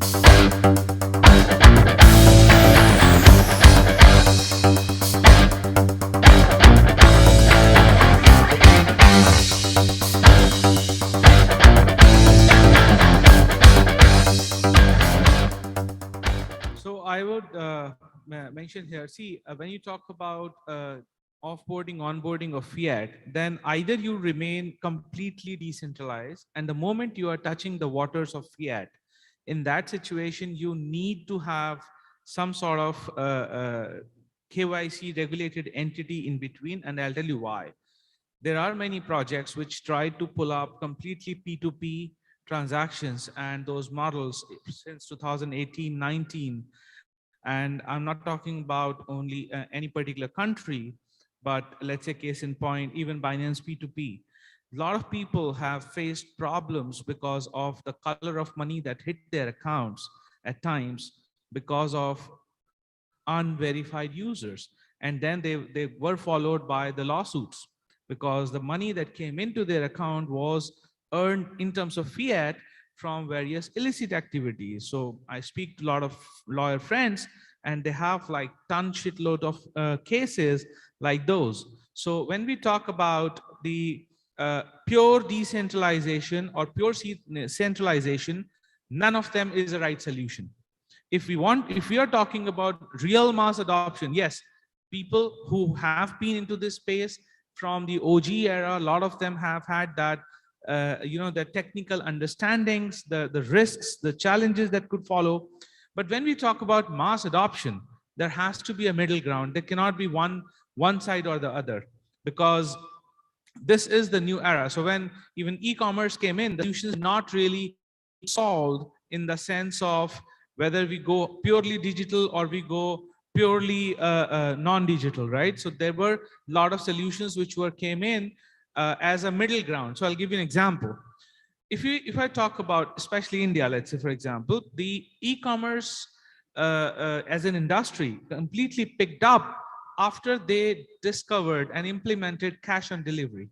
So I would mention here, see, when you talk about offboarding, onboarding of fiat, then either you remain completely decentralized, and the moment you are touching the waters of fiat, in that situation, you need to have some sort of KYC regulated entity in between, and I'll tell you why. There are many projects which try to pull up completely P2P transactions and those models since 2018-19. And I'm not talking about only any particular country, but let's say case in point, even Binance P2P. A lot of people have faced problems because of the color of money that hit their accounts at times because of unverified users. And then they were followed by the lawsuits because the money that came into their account was earned in terms of fiat from various illicit activities. So I speak to a lot of lawyer friends, and they have like ton shitload of cases like those. So when we talk about the pure decentralization or pure centralization, none of them is a right solution. If we are talking about real mass adoption, yes, people who have been into this space from the OG era, a lot of them have had that the technical understandings, the risks, the challenges that could follow. But when we talk about mass adoption, there has to be a middle ground. There cannot be one side or the other, because this is the new era. So when even e-commerce came in, the solution is not really solved in the sense of whether we go purely digital or we go purely non-digital, right? So there were a lot of solutions which came in as a middle ground. So I'll give you an example. If I talk about especially India, let's say for example, the e-commerce as an industry completely picked up after they discovered and implemented cash on delivery,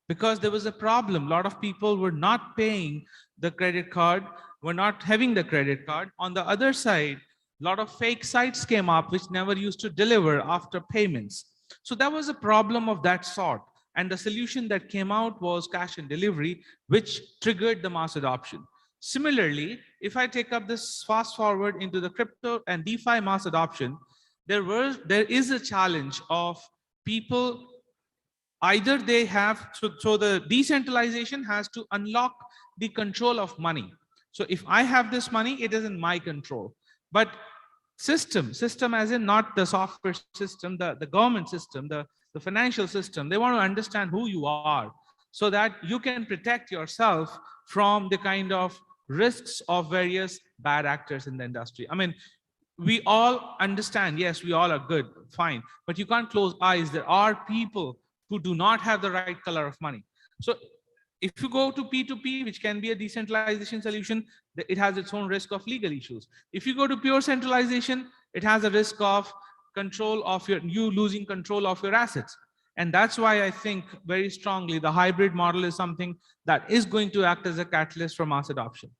because there was a problem. A lot of people were not paying the credit card, were not having the credit card. On the other side, a lot of fake sites came up which never used to deliver after payments. So that was a problem of that sort. And the solution that came out was cash and delivery, which triggered the mass adoption. Similarly, if I take up this fast forward into the crypto and DeFi mass adoption, there is a challenge of people. Either they have, so the decentralization has to unlock the control of money. So if I have this money, it is in my control. But system as in not the software system, the government system, the financial system, they want to understand who you are so that you can protect yourself from the kind of risks of various bad actors in the industry. I mean, we all understand, yes, we all are good, fine, but you can't close eyes. There are people who do not have the right color of money. So if you go to P2P, which can be a decentralization solution, it has its own risk of legal issues. If you go to pure centralization, it has a risk of control of you losing control of your assets. And that's why I think very strongly the hybrid model is something that is going to act as a catalyst for mass adoption.